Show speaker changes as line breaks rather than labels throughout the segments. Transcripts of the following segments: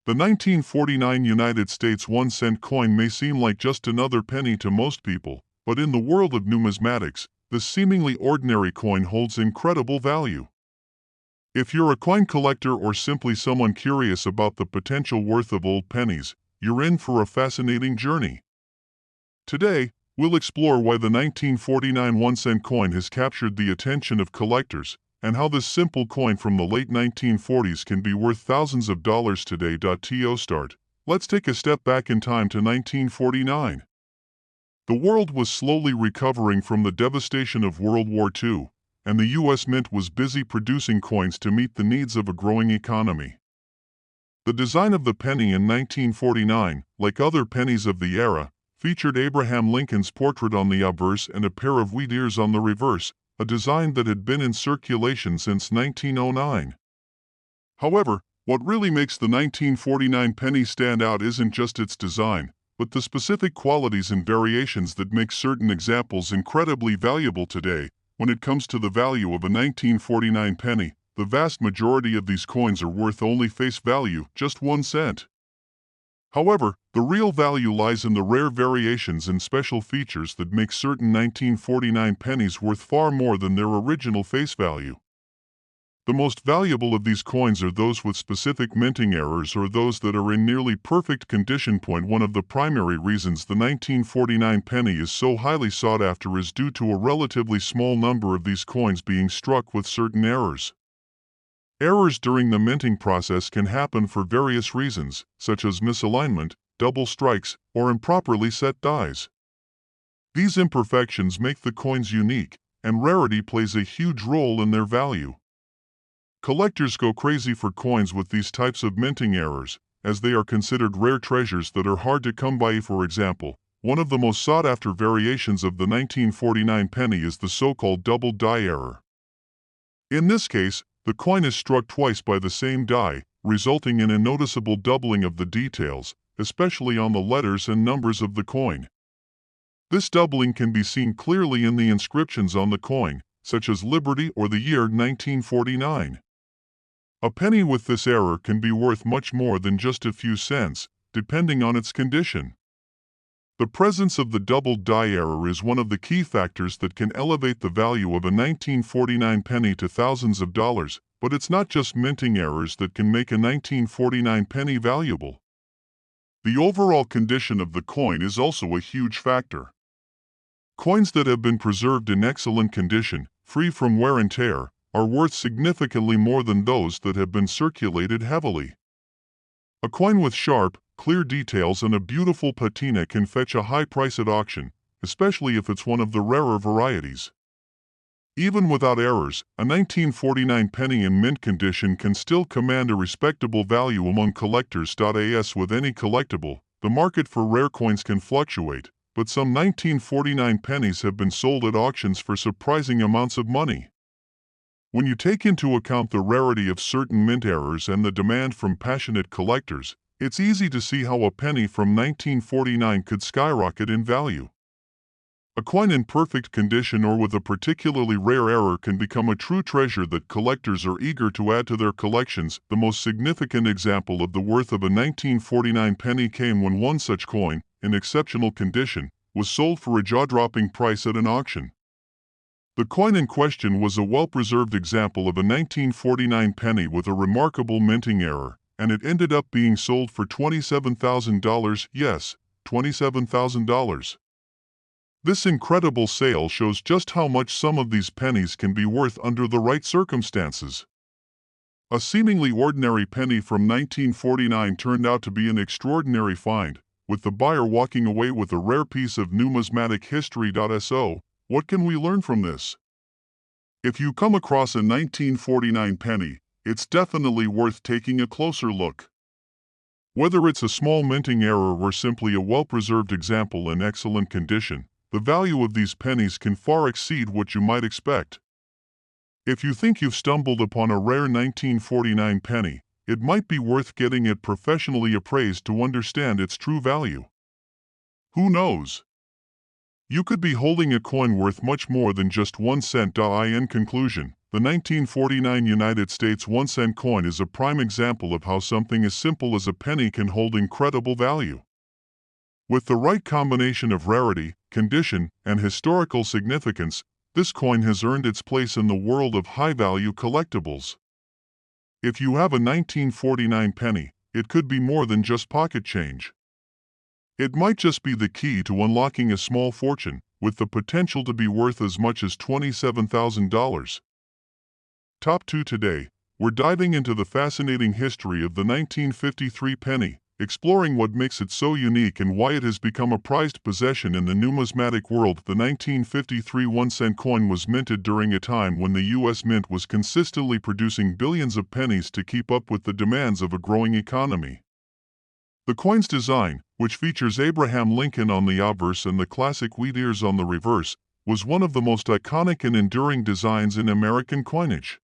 The 1949 United States 1-cent coin may seem like just another penny to most people, but in the world of numismatics, this seemingly ordinary coin holds incredible value. If you're a coin collector or simply someone curious about the potential worth of old pennies, you're in for a fascinating journey. Today, we'll explore why the 1949 1-cent coin has captured the attention of collectors, and how this simple coin from the late 1940s can be worth thousands of dollars today. To start, let's take a step back in time to 1949. The world was slowly recovering from the devastation of World War II, and the U.S. Mint was busy producing coins to meet the needs of a growing economy. The design of the penny in 1949, like other pennies of the era, featured Abraham Lincoln's portrait on the obverse and a pair of wheat ears on the reverse, a design that had been in circulation since 1909. However, what really makes the 1949 penny stand out isn't just its design, but the specific qualities and variations that make certain examples incredibly valuable today. When it comes to the value of a 1949 penny, the vast majority of these coins are worth only face value, just 1 cent. However, the real value lies in the rare variations and special features that make certain 1949 pennies worth far more than their original face value. The most valuable of these coins are those with specific minting errors or those that are in nearly perfect condition. One of the primary reasons the 1949 penny is so highly sought after is due to a relatively small number of these coins being struck with certain errors. Errors during the minting process can happen for various reasons, such as misalignment, double strikes, or improperly set dies. These imperfections make the coins unique, and rarity plays a huge role in their value. Collectors go crazy for coins with these types of minting errors, as they are considered rare treasures that are hard to come by. For example, one of the most sought-after variations of the 1949 penny is the so-called double die error. In this case, the coin is struck twice by the same die, resulting in a noticeable doubling of the details, especially on the letters and numbers of the coin. This doubling can be seen clearly in the inscriptions on the coin, such as Liberty or the year 1949. A penny with this error can be worth much more than just a few cents, depending on its condition. The presence of the double die error is one of the key factors that can elevate the value of a 1949 penny to thousands of dollars, but it's not just minting errors that can make a 1949 penny valuable. The overall condition of the coin is also a huge factor. Coins that have been preserved in excellent condition, free from wear and tear, are worth significantly more than those that have been circulated heavily. A coin with sharp, clear details and a beautiful patina can fetch a high price at auction, especially if it's one of the rarer varieties. Even without errors, a 1949 penny in mint condition can still command a respectable value among collectors. As with any collectible, the market for rare coins can fluctuate, but some 1949 pennies have been sold at auctions for surprising amounts of money. When you take into account the rarity of certain mint errors and the demand from passionate collectors, it's easy to see how a penny from 1949 could skyrocket in value. A coin in perfect condition or with a particularly rare error can become a true treasure that collectors are eager to add to their collections. The most significant example of the worth of a 1949 penny came when one such coin, in exceptional condition, was sold for a jaw-dropping price at an auction. The coin in question was a well-preserved example of a 1949 penny with a remarkable minting error, and it ended up being sold for $27,000, yes, $27,000. This incredible sale shows just how much some of these pennies can be worth under the right circumstances. A seemingly ordinary penny from 1949 turned out to be an extraordinary find, with the buyer walking away with a rare piece of numismatic history. So, what can we learn from this? If you come across a 1949 penny, it's definitely worth taking a closer look. Whether it's a small minting error or simply a well-preserved example in excellent condition, the value of these pennies can far exceed what you might expect. If you think you've stumbled upon a rare 1949 penny, it might be worth getting it professionally appraised to understand its true value. Who knows? You could be holding a coin worth much more than just 1 cent. In conclusion, The 1949 United States 1-cent coin is a prime example of how something as simple as a penny can hold incredible value. With the right combination of rarity, condition, and historical significance, this coin has earned its place in the world of high-value collectibles. If you have a 1949 penny, it could be more than just pocket change. It might just be the key to unlocking a small fortune, with the potential to be worth as much as $27,000. Top 2 today, we're diving into the fascinating history of the 1953 penny, exploring what makes it so unique and why it has become a prized possession in the numismatic world. The 1953 1-cent coin was minted during a time when the U.S. Mint was consistently producing billions of pennies to keep up with the demands of a growing economy. The coin's design, which features Abraham Lincoln on the obverse and the classic wheat ears on the reverse, was one of the most iconic and enduring designs in American coinage.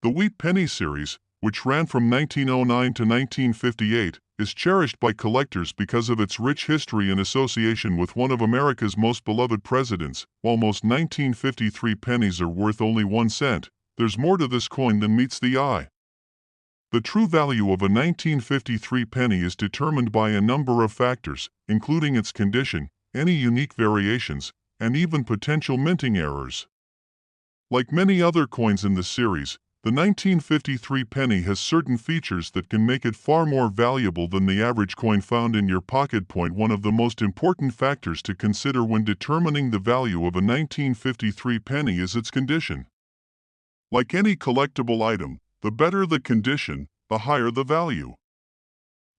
The Wheat Penny series, which ran from 1909 to 1958, is cherished by collectors because of its rich history and association with one of America's most beloved presidents. While most 1953 pennies are worth only 1 cent, there's more to this coin than meets the eye. The true value of a 1953 penny is determined by a number of factors, including its condition, any unique variations, and even potential minting errors. Like many other coins in the series, the 1953 penny has certain features that can make it far more valuable than the average coin found in your pocket. One of the most important factors to consider when determining the value of a 1953 penny is its condition. Like any collectible item, the better the condition, the higher the value.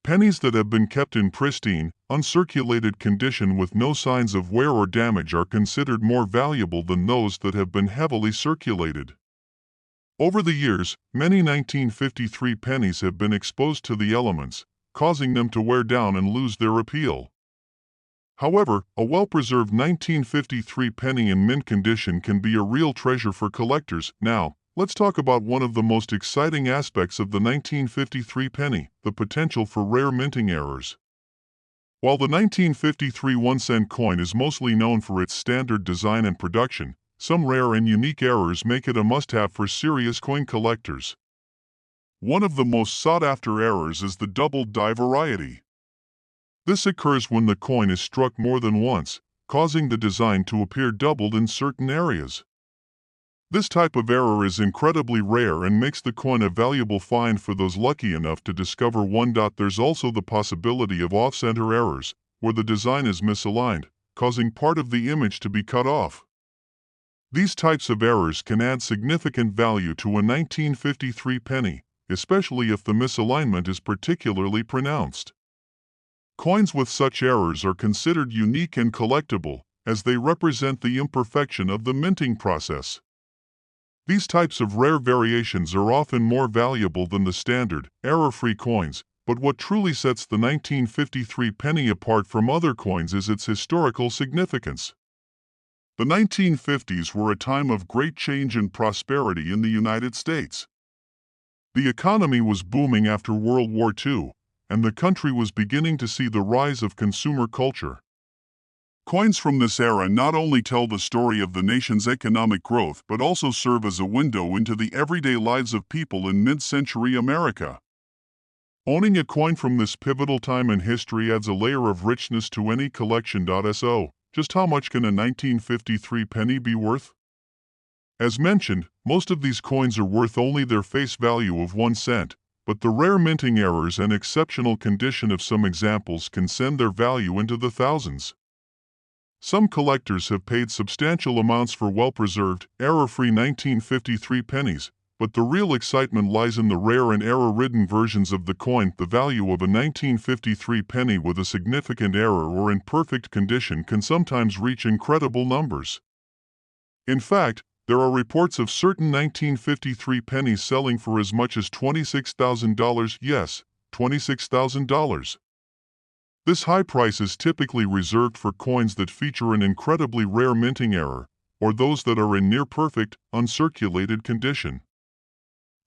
Pennies that have been kept in pristine, uncirculated condition with no signs of wear or damage are considered more valuable than those that have been heavily circulated. Over the years, many 1953 pennies have been exposed to the elements, causing them to wear down and lose their appeal. However, a well-preserved 1953 penny in mint condition can be a real treasure for collectors. Now, let's talk about one of the most exciting aspects of the 1953 penny, the potential for rare minting errors. While the 1953 1-cent coin is mostly known for its standard design and production, some rare and unique errors make it a must-have for serious coin collectors. One of the most sought-after errors is the doubled die variety. This occurs when the coin is struck more than once, causing the design to appear doubled in certain areas. This type of error is incredibly rare and makes the coin a valuable find for those lucky enough to discover one. There's also the possibility of off-center errors, where the design is misaligned, causing part of the image to be cut off. These types of errors can add significant value to a 1953 penny, especially if the misalignment is particularly pronounced. Coins with such errors are considered unique and collectible, as they represent the imperfection of the minting process. These types of rare variations are often more valuable than the standard, error-free coins, but what truly sets the 1953 penny apart from other coins is its historical significance. The 1950s were a time of great change and prosperity in the United States. The economy was booming after World War II, and the country was beginning to see the rise of consumer culture. Coins from this era not only tell the story of the nation's economic growth but also serve as a window into the everyday lives of people in mid-century America. Owning a coin from this pivotal time in history adds a layer of richness to any collection. So, just how much can a 1953 penny be worth? As mentioned, most of these coins are worth only their face value of 1 cent, but the rare minting errors and exceptional condition of some examples can send their value into the thousands. Some collectors have paid substantial amounts for well-preserved, error-free 1953 pennies, but the real excitement lies in the rare and error-ridden versions of the coin. The value of a 1953 penny with a significant error or in perfect condition can sometimes reach incredible numbers. In fact, there are reports of certain 1953 pennies selling for as much as $26,000. Yes, $26,000. This high price is typically reserved for coins that feature an incredibly rare minting error, or those that are in near-perfect, uncirculated condition.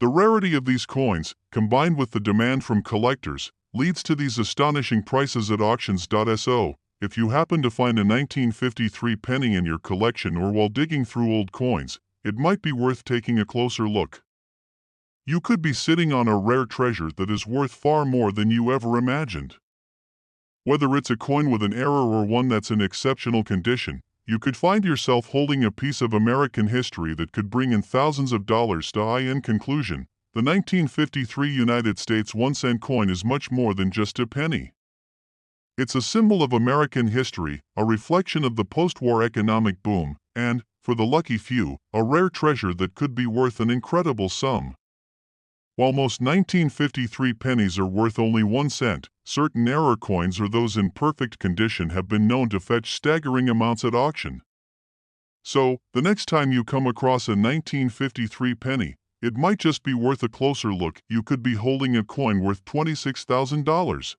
The rarity of these coins, combined with the demand from collectors, leads to these astonishing prices at auctions. So, if you happen to find a 1953 penny in your collection or while digging through old coins, it might be worth taking a closer look. You could be sitting on a rare treasure that is worth far more than you ever imagined. Whether it's a coin with an error or one that's in exceptional condition, you could find yourself holding a piece of American history that could bring in thousands of dollars. In conclusion, the 1953 United States 1-cent coin is much more than just a penny. It's a symbol of American history, a reflection of the post-war economic boom, and, for the lucky few, a rare treasure that could be worth an incredible sum. While most 1953 pennies are worth only 1 cent, certain error coins or those in perfect condition have been known to fetch staggering amounts at auction. So, the next time you come across a 1953 penny, it might just be worth a closer look. You could be holding a coin worth $26,000.